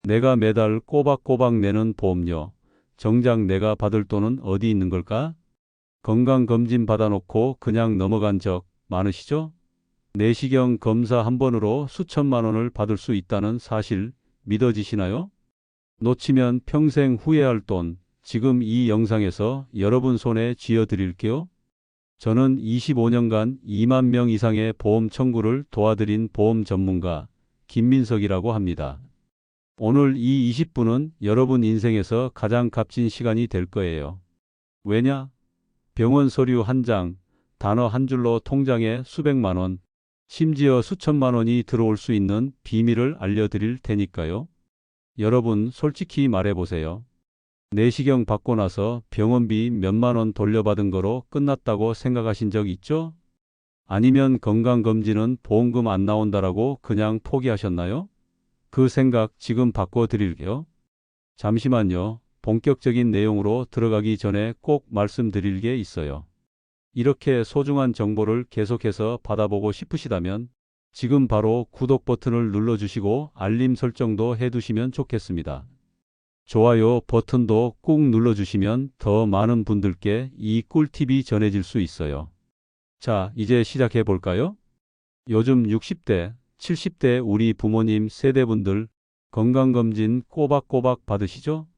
내가 매달 꼬박꼬박 내는 보험료, 정작 내가 받을 돈은 어디 있는 걸까? 건강검진 받아놓고 그냥 넘어간 적 많으시죠? 내시경 검사 한 번으로 수천만 원을 받을 수 있다는 사실 믿어지시나요? 놓치면 평생 후회할 돈, 지금 이 영상에서 여러분 손에 쥐어 드릴게요. 저는 25년간 2만 명 이상의 보험 청구를 도와드린 보험 전문가 김민석이라고 합니다. 오늘 이 20분은 여러분 인생에서 가장 값진 시간이 될 거예요. 왜냐? 병원 서류 한 장, 단어 한 줄로 통장에 수백만 원, 심지어 수천만 원이 들어올 수 있는 비밀을 알려드릴 테니까요. 여러분 솔직히 말해보세요. 내시경 받고 나서 병원비 몇만 원 돌려받은 거로 끝났다고 생각하신 적 있죠? 아니면 건강검진은 보험금 안 나온다라고 그냥 포기하셨나요? 그 생각 지금 바꿔드릴게요. 잠시만요. 본격적인 내용으로 들어가기 전에 꼭 말씀드릴 게 있어요. 이렇게 소중한 정보를 계속해서 받아보고 싶으시다면 지금 바로 구독 버튼을 눌러주시고 알림 설정도 해두시면 좋겠습니다. 좋아요 버튼도 꾹 눌러주시면 더 많은 분들께 이 꿀팁이 전해질 수 있어요. 자, 이제 시작해 볼까요? 요즘 60대, 70대 우리 부모님 세대분들 건강검진 꼬박꼬박 받으시죠?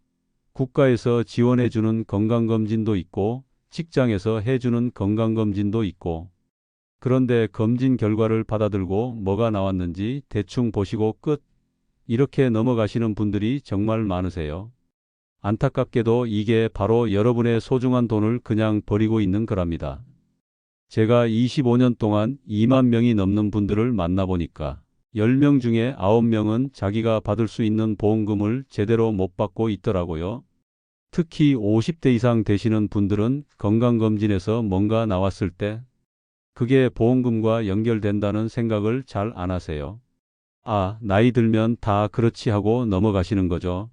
국가에서 지원해주는 건강검진도 있고 직장에서 해주는 건강검진도 있고, 그런데 검진 결과를 받아들고 뭐가 나왔는지 대충 보시고 끝, 이렇게 넘어가시는 분들이 정말 많으세요. 안타깝게도 이게 바로 여러분의 소중한 돈을 그냥 버리고 있는 거랍니다. 제가 25년 동안 2만 명이 넘는 분들을 만나보니까 10명 중에 9명은 자기가 받을 수 있는 보험금을 제대로 못 받고 있더라고요. 특히 50대 이상 되시는 분들은 건강검진에서 뭔가 나왔을 때 그게 보험금과 연결된다는 생각을 잘 안 하세요. 아, 나이 들면 다 그렇지 하고 넘어가시는 거죠.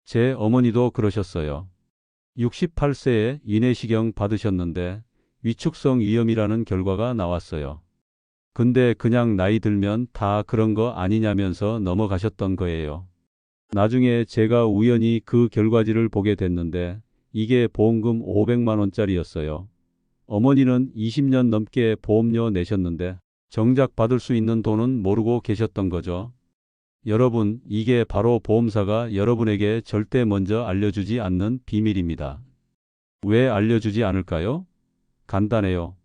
제 어머니도 그러셨어요. 68세에 위내시경 받으셨는데 위축성 위염이라는 결과가 나왔어요. 근데 그냥 나이 들면 다 그런 거 아니냐면서 넘어가셨던 거예요. 나중에 제가 우연히 그 결과지를 보게 됐는데 이게 보험금 500만 원짜리였어요. 어머니는 20년 넘게 보험료 내셨는데 정작 받을 수 있는 돈은 모르고 계셨던 거죠. 여러분, 이게 바로 보험사가 여러분에게 절대 먼저 알려주지 않는 비밀입니다. 왜 알려주지 않을까요? 간단해요.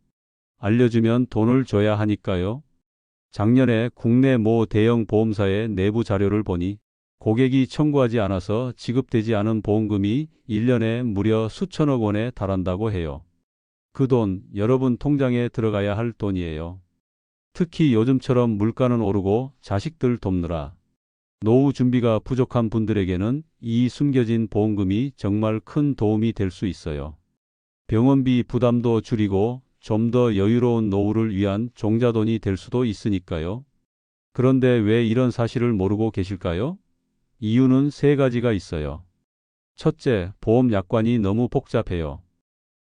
알려주면 돈을 줘야 하니까요. 작년에 국내 모 대형 보험사의 내부 자료를 보니 고객이 청구하지 않아서 지급되지 않은 보험금이 1년에 무려 수천억 원에 달한다고 해요. 그 돈 여러분 통장에 들어가야 할 돈이에요. 특히 요즘처럼 물가는 오르고 자식들 돕느라 노후 준비가 부족한 분들에게는 이 숨겨진 보험금이 정말 큰 도움이 될 수 있어요. 병원비 부담도 줄이고 좀 더 여유로운 노후를 위한 종잣돈이 될 수도 있으니까요. 그런데 왜 이런 사실을 모르고 계실까요? 이유는 세 가지가 있어요. 첫째, 보험 약관이 너무 복잡해요.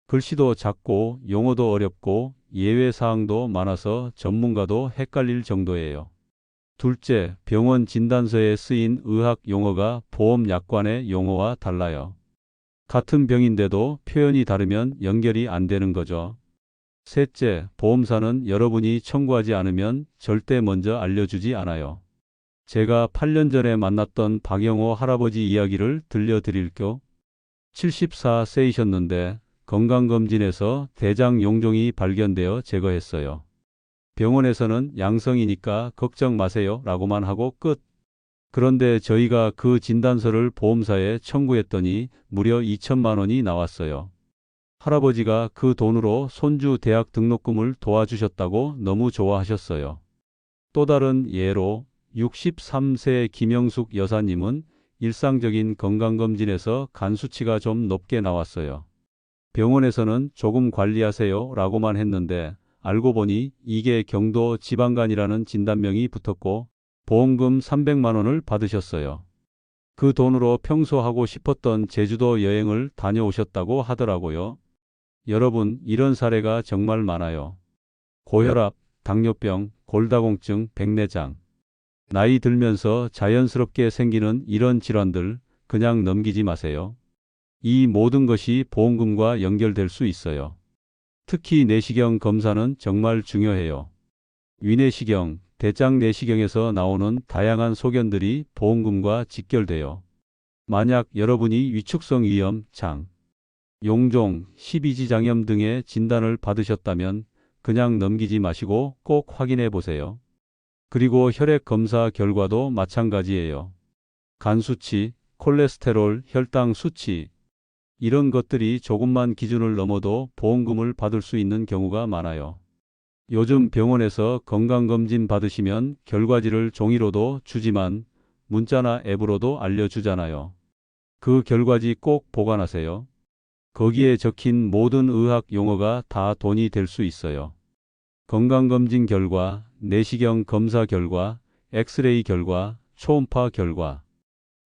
글씨도 작고 용어도 어렵고 예외 사항도 많아서 전문가도 헷갈릴 정도예요. 둘째, 병원 진단서에 쓰인 의학 용어가 보험 약관의 용어와 달라요. 같은 병인데도 표현이 다르면 연결이 안 되는 거죠. 셋째, 보험사는 여러분이 청구하지 않으면 절대 먼저 알려주지 않아요. 제가 8년 전에 만났던 박영호 할아버지 이야기를 들려드릴게요. 74세이셨는데 건강검진에서 대장 용종이 발견되어 제거했어요. 병원에서는 양성이니까 걱정 마세요 라고만 하고 끝. 그런데 저희가 그 진단서를 보험사에 청구했더니 무려 2천만 원이 나왔어요. 할아버지가 그 돈으로 손주 대학 등록금을 도와주셨다고 너무 좋아하셨어요. 또 다른 예로 63세 김영숙 여사님은 일상적인 건강검진에서 간 수치가 좀 높게 나왔어요. 병원에서는 조금 관리하세요 라고만 했는데 알고 보니 이게 경도 지방간이라는 진단명이 붙었고 보험금 300만 원을 받으셨어요. 그 돈으로 평소 하고 싶었던 제주도 여행을 다녀오셨다고 하더라고요. 여러분, 이런 사례가 정말 많아요. 고혈압, 당뇨병, 골다공증, 백내장. 나이 들면서 자연스럽게 생기는 이런 질환들 그냥 넘기지 마세요. 이 모든 것이 보험금과 연결될 수 있어요. 특히 내시경 검사는 정말 중요해요. 위내시경, 대장 내시경에서 나오는 다양한 소견들이 보험금과 직결돼요. 만약 여러분이 위축성 위염, 장, 용종, 십이지장염 등의 진단을 받으셨다면 그냥 넘기지 마시고 꼭 확인해 보세요. 그리고 혈액 검사 결과도 마찬가지예요. 간 수치, 콜레스테롤, 혈당 수치, 이런 것들이 조금만 기준을 넘어도 보험금을 받을 수 있는 경우가 많아요. 요즘 병원에서 건강검진 받으시면 결과지를 종이로도 주지만 문자나 앱으로도 알려주잖아요. 그 결과지 꼭 보관하세요. 거기에 적힌 모든 의학 용어가 다 돈이 될 수 있어요. 건강검진 결과, 내시경 검사 결과, 엑스레이 결과, 초음파 결과.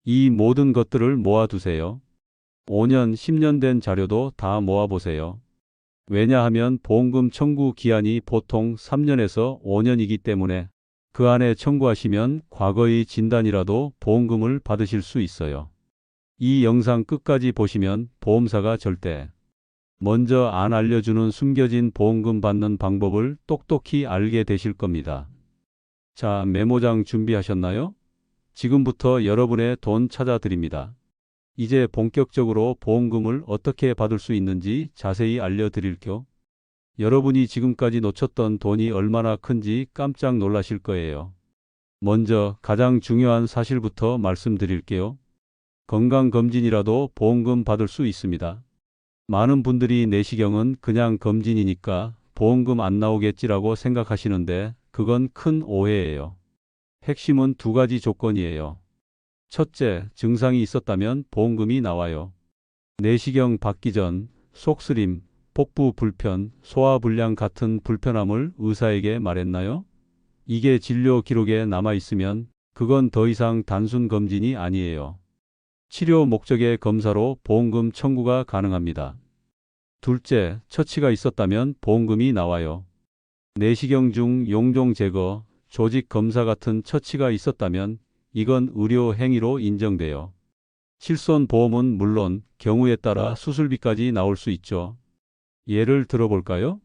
이 모든 것들을 모아두세요. 5년, 10년 된 자료도 다 모아보세요. 왜냐하면 보험금 청구 기한이 보통 3년에서 5년이기 때문에 그 안에 청구하시면 과거의 진단이라도 보험금을 받으실 수 있어요. 이 영상 끝까지 보시면 보험사가 절대 먼저 안 알려주는 숨겨진 보험금 받는 방법을 똑똑히 알게 되실 겁니다. 자, 메모장 준비하셨나요? 지금부터 여러분의 돈 찾아드립니다. 이제 본격적으로 보험금을 어떻게 받을 수 있는지 자세히 알려드릴게요. 여러분이 지금까지 놓쳤던 돈이 얼마나 큰지 깜짝 놀라실 거예요. 먼저 가장 중요한 사실부터 말씀드릴게요. 건강검진이라도 보험금 받을 수 있습니다. 많은 분들이 내시경은 그냥 검진이니까 보험금 안 나오겠지라고 생각하시는데 그건 큰 오해예요. 핵심은 두 가지 조건이에요. 첫째, 증상이 있었다면 보험금이 나와요. 내시경 받기 전 속쓰림, 복부 불편, 소화불량 같은 불편함을 의사에게 말했나요? 이게 진료 기록에 남아 있으면 그건 더 이상 단순 검진이 아니에요. 치료 목적의 검사로 보험금 청구가 가능합니다. 둘째, 처치가 있었다면 보험금이 나와요. 내시경 중 용종 제거, 조직 검사 같은 처치가 있었다면 이건 의료 행위로 인정돼요. 실손보험은 물론 경우에 따라 수술비까지 나올 수 있죠. 예를 들어볼까요?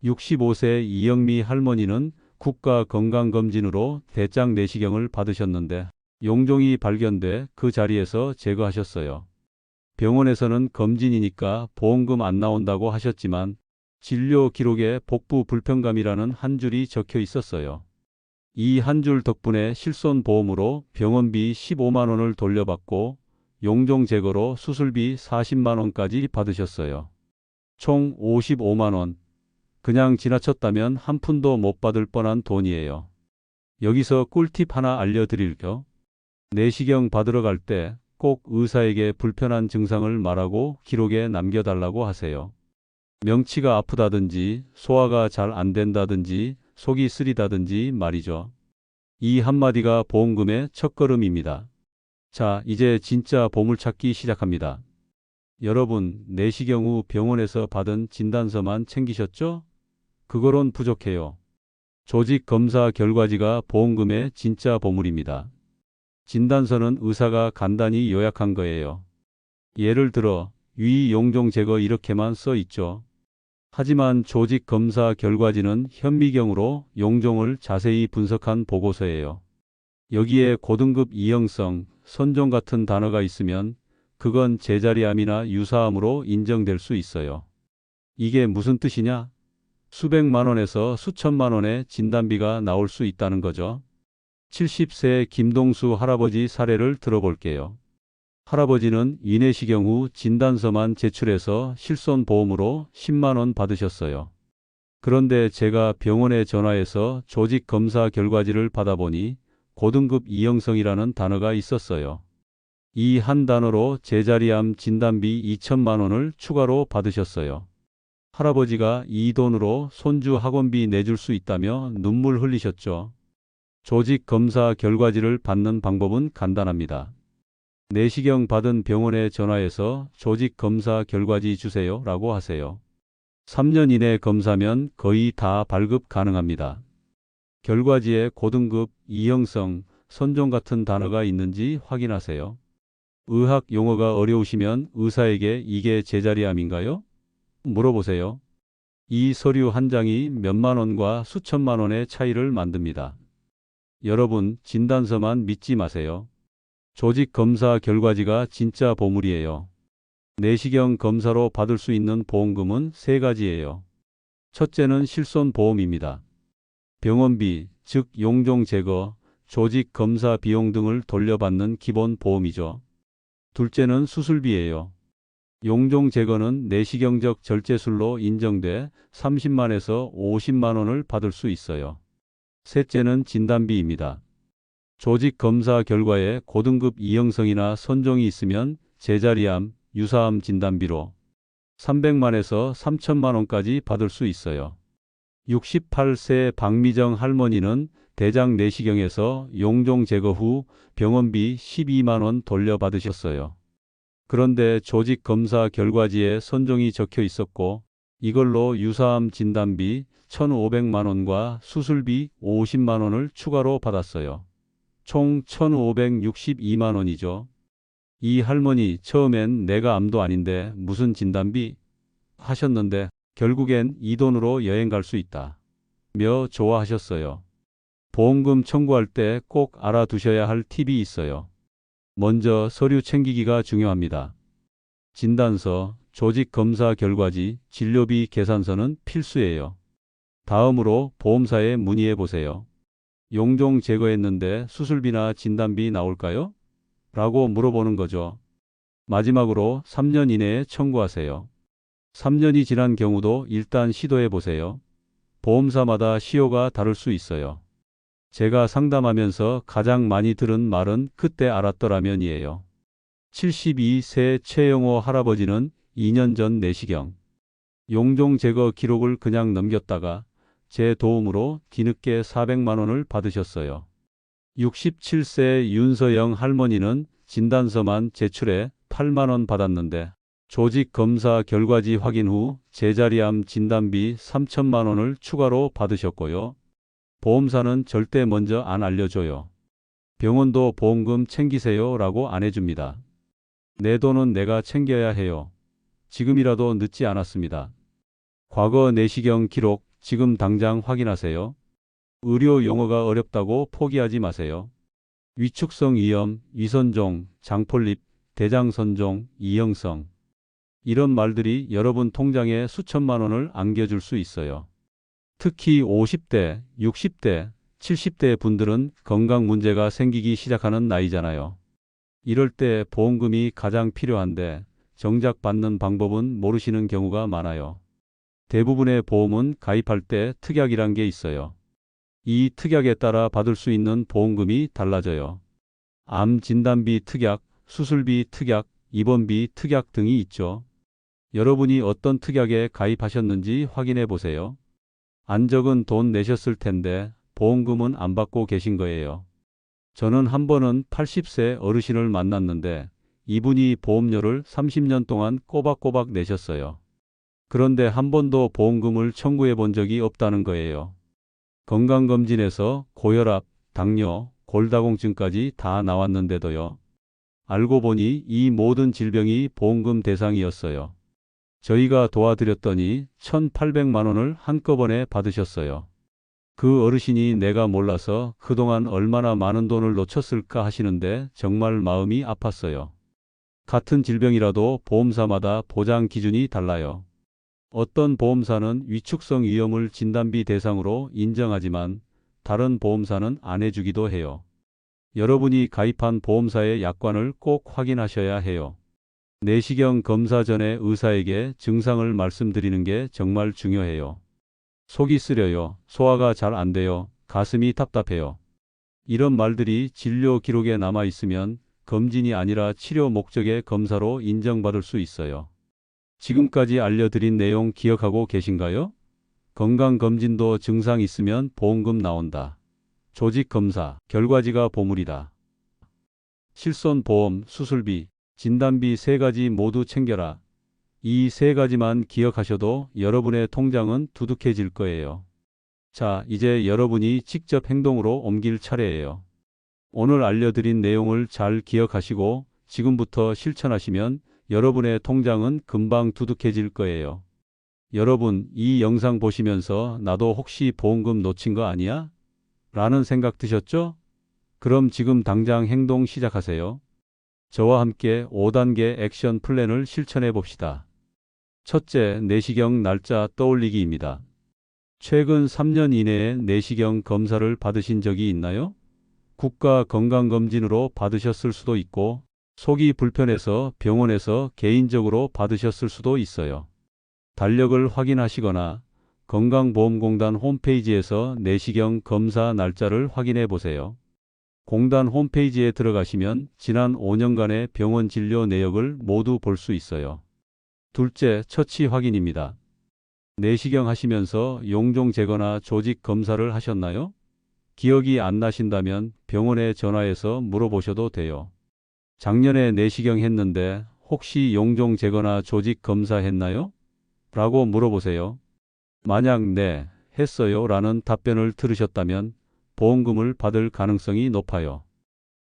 65세 이영미 할머니는 국가건강검진으로 대장 내시경을 받으셨는데 용종이 발견돼 그 자리에서 제거하셨어요. 병원에서는 검진이니까 보험금 안 나온다고 하셨지만 진료 기록에 복부 불편감이라는 한 줄이 적혀 있었어요. 이 한 줄 덕분에 실손보험으로 병원비 15만 원을 돌려받고 용종 제거로 수술비 40만 원까지 받으셨어요. 총 55만 원. 그냥 지나쳤다면 한 푼도 못 받을 뻔한 돈이에요. 여기서 꿀팁 하나 알려드릴게요. 내시경 받으러 갈 때 꼭 의사에게 불편한 증상을 말하고 기록에 남겨달라고 하세요. 명치가 아프다든지 소화가 잘 안 된다든지 속이 쓰리다든지 말이죠. 이 한마디가 보험금의 첫걸음입니다. 자, 이제 진짜 보물찾기 시작합니다. 여러분, 내시경 후 병원에서 받은 진단서만 챙기셨죠? 그거론 부족해요. 조직 검사 결과지가 보험금의 진짜 보물입니다. 진단서는 의사가 간단히 요약한 거예요. 예를 들어 위 용종 제거 이렇게만 써 있죠. 하지만 조직 검사 결과지는 현미경으로 용종을 자세히 분석한 보고서예요. 여기에 고등급 이형성, 선종 같은 단어가 있으면 그건 제자리암이나 유사암으로 인정될 수 있어요. 이게 무슨 뜻이냐? 수백만 원에서 수천만 원의 진단비가 나올 수 있다는 거죠. 70세 김동수 할아버지 사례를 들어볼게요. 할아버지는 위내시경 후 진단서만 제출해서 실손보험으로 10만 원 받으셨어요. 그런데 제가 병원에 전화해서 조직 검사 결과지를 받아보니 고등급 이형성이라는 단어가 있었어요. 이 한 단어로 제자리암 진단비 2천만 원을 추가로 받으셨어요. 할아버지가 이 돈으로 손주 학원비 내줄 수 있다며 눈물 흘리셨죠. 조직 검사 결과지를 받는 방법은 간단합니다. 내시경 받은 병원에 전화해서 조직 검사 결과지 주세요 라고 하세요. 3년 이내 검사면 거의 다 발급 가능합니다. 결과지에 고등급, 이형성, 선종 같은 단어가 있는지 확인하세요. 의학 용어가 어려우시면 의사에게 이게 제자리암인가요? 물어보세요. 이 서류 한 장이 몇만 원과 수천만 원의 차이를 만듭니다. 여러분, 진단서만 믿지 마세요. 조직 검사 결과지가 진짜 보물이에요. 내시경 검사로 받을 수 있는 보험금은 세 가지예요. 첫째는 실손보험입니다. 병원비, 즉 용종 제거, 조직 검사 비용 등을 돌려받는 기본 보험이죠. 둘째는 수술비예요. 용종 제거는 내시경적 절제술로 인정돼 30만에서 50만 원을 받을 수 있어요. 셋째는 진단비입니다. 조직 검사 결과에 고등급 이형성이나 선종이 있으면 제자리암, 유사암 진단비로 300만에서 3천만 원까지 받을 수 있어요. 68세 박미정 할머니는 대장 내시경에서 용종 제거 후 병원비 12만 원 돌려받으셨어요. 그런데 조직 검사 결과지에 선종이 적혀 있었고 이걸로 유사암 진단비 1,500만 원과 수술비 50만 원을 추가로 받았어요. 총 1,562만 원이죠. 이 할머니 처음엔 내가 암도 아닌데 무슨 진단비? 하셨는데 결국엔 이 돈으로 여행 갈 수 있다 며 좋아하셨어요. 보험금 청구할 때 꼭 알아두셔야 할 팁이 있어요. 먼저 서류 챙기기가 중요합니다. 진단서, 조직 검사 결과지, 진료비 계산서는 필수예요. 다음으로 보험사에 문의해 보세요. 용종 제거했는데 수술비나 진단비 나올까요? 라고 물어보는 거죠. 마지막으로 3년 이내에 청구하세요. 3년이 지난 경우도 일단 시도해 보세요. 보험사마다 시효가 다를 수 있어요. 제가 상담하면서 가장 많이 들은 말은 그때 알았더라면이에요. 72세 최영호 할아버지는 2년 전 내시경 용종 제거 기록을 그냥 넘겼다가 제 도움으로 뒤늦게 400만 원을 받으셨어요. 67세 윤서영 할머니는 진단서만 제출해 8만 원 받았는데 조직 검사 결과지 확인 후 제자리암 진단비 3천만 원을 추가로 받으셨고요. 보험사는 절대 먼저 안 알려줘요. 병원도 보험금 챙기세요 라고 안 해줍니다. 내 돈은 내가 챙겨야 해요. 지금이라도 늦지 않았습니다. 과거 내시경 기록 지금 당장 확인하세요. 의료 용어가 어렵다고 포기하지 마세요. 위축성 위염, 위선종, 장폴립, 대장선종, 이형성. 이런 말들이 여러분 통장에 수천만 원을 안겨줄 수 있어요. 특히 50대, 60대, 70대 분들은 건강 문제가 생기기 시작하는 나이잖아요. 이럴 때 보험금이 가장 필요한데 정작 받는 방법은 모르시는 경우가 많아요. 대부분의 보험은 가입할 때 특약이란 게 있어요. 이 특약에 따라 받을 수 있는 보험금이 달라져요. 암 진단비 특약, 수술비 특약, 입원비 특약 등이 있죠. 여러분이 어떤 특약에 가입하셨는지 확인해 보세요. 안 적은 돈 내셨을 텐데 보험금은 안 받고 계신 거예요. 저는 한 번은 80세 어르신을 만났는데 이분이 보험료를 30년 동안 꼬박꼬박 내셨어요. 그런데 한 번도 보험금을 청구해 본 적이 없다는 거예요. 건강검진에서 고혈압, 당뇨, 골다공증까지 다 나왔는데도요. 알고 보니 이 모든 질병이 보험금 대상이었어요. 저희가 도와드렸더니 1,800만 원을 한꺼번에 받으셨어요. 그 어르신이 내가 몰라서 그동안 얼마나 많은 돈을 놓쳤을까 하시는데 정말 마음이 아팠어요. 같은 질병이라도 보험사마다 보장 기준이 달라요. 어떤 보험사는 위축성 위험을 진단비 대상으로 인정하지만 다른 보험사는 안 해주기도 해요. 여러분이 가입한 보험사의 약관을 꼭 확인하셔야 해요. 내시경 검사 전에 의사에게 증상을 말씀드리는 게 정말 중요해요. 속이 쓰려요. 소화가 잘 안 돼요. 가슴이 답답해요. 이런 말들이 진료 기록에 남아 있으면 검진이 아니라 치료 목적의 검사로 인정받을 수 있어요. 지금까지 알려드린 내용 기억하고 계신가요? 건강검진도 증상 있으면 보험금 나온다. 조직검사, 결과지가 보물이다. 실손보험, 수술비, 진단비 세 가지 모두 챙겨라. 이 세 가지만 기억하셔도 여러분의 통장은 두둑해질 거예요. 자, 이제 여러분이 직접 행동으로 옮길 차례예요. 오늘 알려드린 내용을 잘 기억하시고 지금부터 실천하시면 여러분의 통장은 금방 두둑해질 거예요. 여러분, 이 영상 보시면서 나도 혹시 보험금 놓친 거 아니야? 라는 생각 드셨죠? 그럼 지금 당장 행동 시작하세요. 저와 함께 5단계 액션 플랜을 실천해 봅시다. 첫째, 내시경 날짜 떠올리기입니다. 최근 3년 이내에 내시경 검사를 받으신 적이 있나요? 국가건강검진으로 받으셨을 수도 있고, 속이 불편해서 병원에서 개인적으로 받으셨을 수도 있어요. 달력을 확인하시거나 건강보험공단 홈페이지에서 내시경 검사 날짜를 확인해 보세요. 공단 홈페이지에 들어가시면 지난 5년간의 병원 진료 내역을 모두 볼 수 있어요. 둘째, 처치 확인입니다. 내시경 하시면서 용종 제거나 조직 검사를 하셨나요? 기억이 안 나신다면 병원에 전화해서 물어보셔도 돼요. 작년에 내시경 했는데 혹시 용종 제거나 조직 검사했나요? 라고 물어보세요. 만약 네, 했어요 라는 답변을 들으셨다면 보험금을 받을 가능성이 높아요.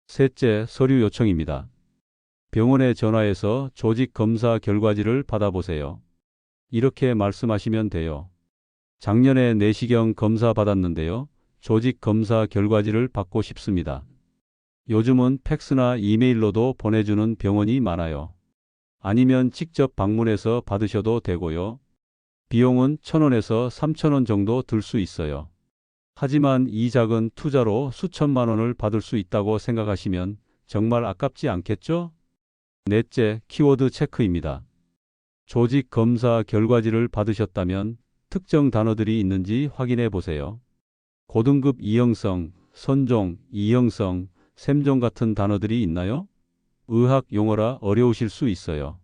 셋째, 서류 요청입니다. 병원에 전화해서 조직 검사 결과지를 받아보세요. 이렇게 말씀하시면 돼요. 작년에 내시경 검사 받았는데요. 조직 검사 결과지를 받고 싶습니다. 요즘은 팩스나 이메일로도 보내주는 병원이 많아요. 아니면 직접 방문해서 받으셔도 되고요. 비용은 1,000원에서 3,000원 정도 들 수 있어요. 하지만 이 작은 투자로 수천만 원을 받을 수 있다고 생각하시면 정말 아깝지 않겠죠? 넷째, 키워드 체크입니다. 조직 검사 결과지를 받으셨다면 특정 단어들이 있는지 확인해 보세요. 고등급 이형성, 선종, 이형성, 샘종 같은 단어들이 있나요? 의학 용어라 어려우실 수 있어요.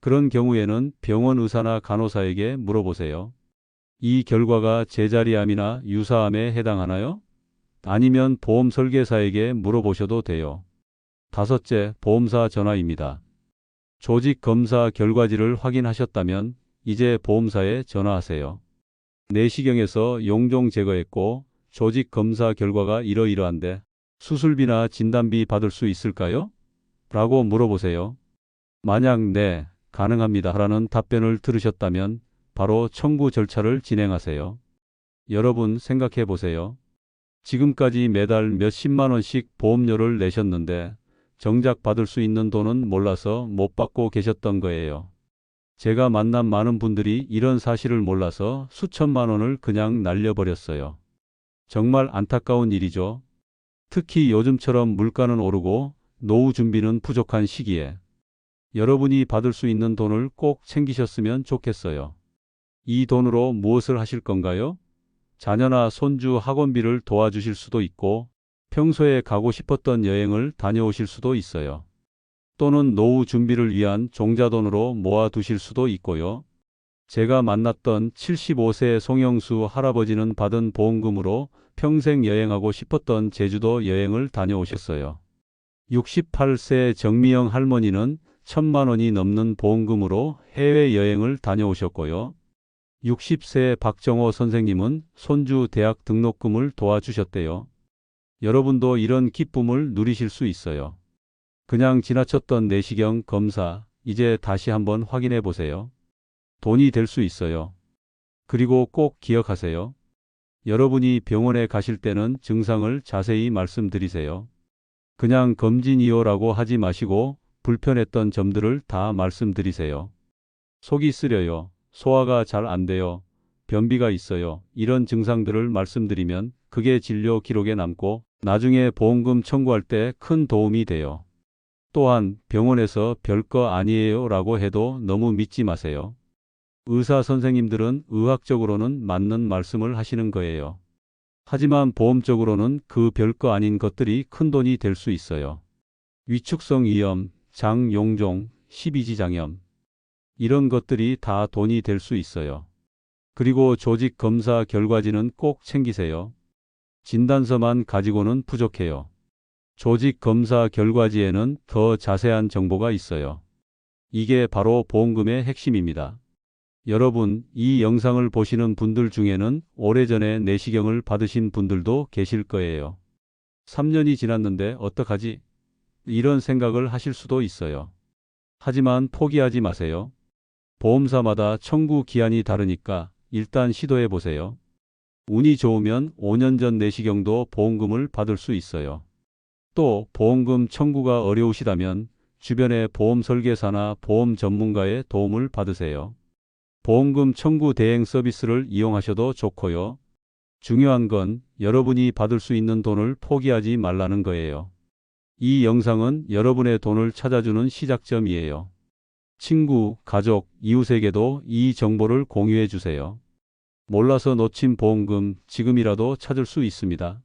그런 경우에는 병원 의사나 간호사에게 물어보세요. 이 결과가 제자리암이나 유사암에 해당하나요? 아니면 보험 설계사에게 물어보셔도 돼요. 다섯째, 보험사 전화입니다. 조직 검사 결과지를 확인하셨다면 이제 보험사에 전화하세요. 내시경에서 용종 제거했고 조직 검사 결과가 이러이러한데 수술비나 진단비 받을 수 있을까요? 라고 물어보세요. 만약 네, 가능합니다 라는 답변을 들으셨다면 바로 청구 절차를 진행하세요. 여러분 생각해 보세요. 지금까지 매달 몇십만 원씩 보험료를 내셨는데 정작 받을 수 있는 돈은 몰라서 못 받고 계셨던 거예요. 제가 만난 많은 분들이 이런 사실을 몰라서 수천만 원을 그냥 날려버렸어요. 정말 안타까운 일이죠. 특히 요즘처럼 물가는 오르고 노후 준비는 부족한 시기에 여러분이 받을 수 있는 돈을 꼭 챙기셨으면 좋겠어요. 이 돈으로 무엇을 하실 건가요? 자녀나 손주 학원비를 도와주실 수도 있고 평소에 가고 싶었던 여행을 다녀오실 수도 있어요. 또는 노후 준비를 위한 종자돈으로 모아두실 수도 있고요. 제가 만났던 75세 송영수 할아버지는 받은 보험금으로 평생 여행하고 싶었던 제주도 여행을 다녀오셨어요. 68세 정미영 할머니는 1,000만 원이 넘는 보험금으로 해외여행을 다녀오셨고요. 60세 박정호 선생님은 손주 대학 등록금을 도와주셨대요. 여러분도 이런 기쁨을 누리실 수 있어요. 그냥 지나쳤던 내시경 검사, 이제 다시 한번 확인해 보세요. 돈이 될 수 있어요. 그리고 꼭 기억하세요. 여러분이 병원에 가실 때는 증상을 자세히 말씀드리세요. 그냥 검진이요라고 하지 마시고 불편했던 점들을 다 말씀드리세요. 속이 쓰려요. 소화가 잘 안 돼요. 변비가 있어요. 이런 증상들을 말씀드리면 그게 진료 기록에 남고 나중에 보험금 청구할 때 큰 도움이 돼요. 또한 병원에서 별거 아니에요 라고 해도 너무 믿지 마세요. 의사 선생님들은 의학적으로는 맞는 말씀을 하시는 거예요. 하지만 보험적으로는 그 별거 아닌 것들이 큰돈이 될 수 있어요. 위축성 위염, 장용종, 십이지장염 이런 것들이 다 돈이 될 수 있어요. 그리고 조직 검사 결과지는 꼭 챙기세요. 진단서만 가지고는 부족해요. 조직 검사 결과지에는 더 자세한 정보가 있어요. 이게 바로 보험금의 핵심입니다. 여러분, 이 영상을 보시는 분들 중에는 오래전에 내시경을 받으신 분들도 계실 거예요. 3년이 지났는데 어떡하지? 이런 생각을 하실 수도 있어요. 하지만 포기하지 마세요. 보험사마다 청구 기한이 다르니까 일단 시도해 보세요. 운이 좋으면 5년 전 내시경도 보험금을 받을 수 있어요. 또 보험금 청구가 어려우시다면 주변의 보험 설계사나 보험 전문가의 도움을 받으세요. 보험금 청구 대행 서비스를 이용하셔도 좋고요. 중요한 건 여러분이 받을 수 있는 돈을 포기하지 말라는 거예요. 이 영상은 여러분의 돈을 찾아주는 시작점이에요. 친구, 가족, 이웃에게도 이 정보를 공유해 주세요. 몰라서 놓친 보험금 지금이라도 찾을 수 있습니다.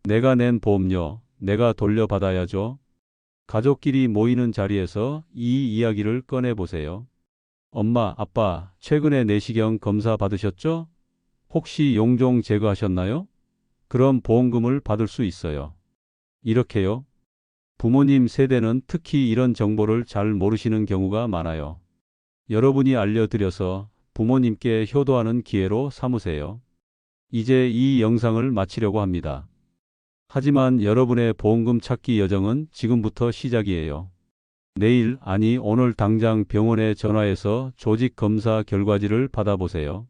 내가 낸 보험료, 내가 돌려받아야죠. 가족끼리 모이는 자리에서 이 이야기를 꺼내보세요. 엄마, 아빠, 최근에 내시경 검사 받으셨죠? 혹시 용종 제거하셨나요? 그럼 보험금을 받을 수 있어요. 이렇게요. 부모님 세대는 특히 이런 정보를 잘 모르시는 경우가 많아요. 여러분이 알려드려서 부모님께 효도하는 기회로 삼으세요. 이제 이 영상을 마치려고 합니다. 하지만 여러분의 보험금 찾기 여정은 지금부터 시작이에요. 내일, 아니 오늘 당장 병원에 전화해서 조직 검사 결과지를 받아보세요.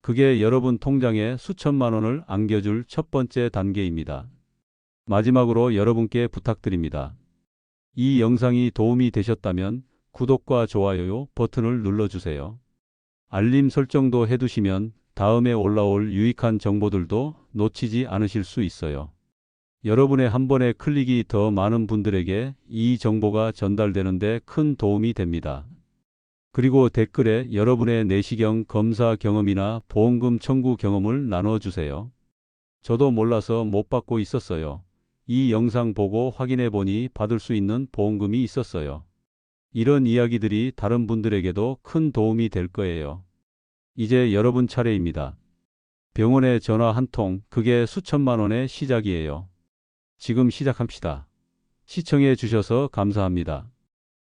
그게 여러분 통장에 수천만 원을 안겨줄 첫 번째 단계입니다. 마지막으로 여러분께 부탁드립니다. 이 영상이 도움이 되셨다면 구독과 좋아요 버튼을 눌러주세요. 알림 설정도 해두시면 다음에 올라올 유익한 정보들도 놓치지 않으실 수 있어요. 여러분의 한 번의 클릭이 더 많은 분들에게 이 정보가 전달되는 데 큰 도움이 됩니다. 그리고 댓글에 여러분의 내시경 검사 경험이나 보험금 청구 경험을 나눠주세요. 저도 몰라서 못 받고 있었어요. 이 영상 보고 확인해 보니 받을 수 있는 보험금이 있었어요. 이런 이야기들이 다른 분들에게도 큰 도움이 될 거예요. 이제 여러분 차례입니다. 병원에 전화 한 통, 그게 수천만 원의 시작이에요. 지금 시작합시다. 시청해 주셔서 감사합니다.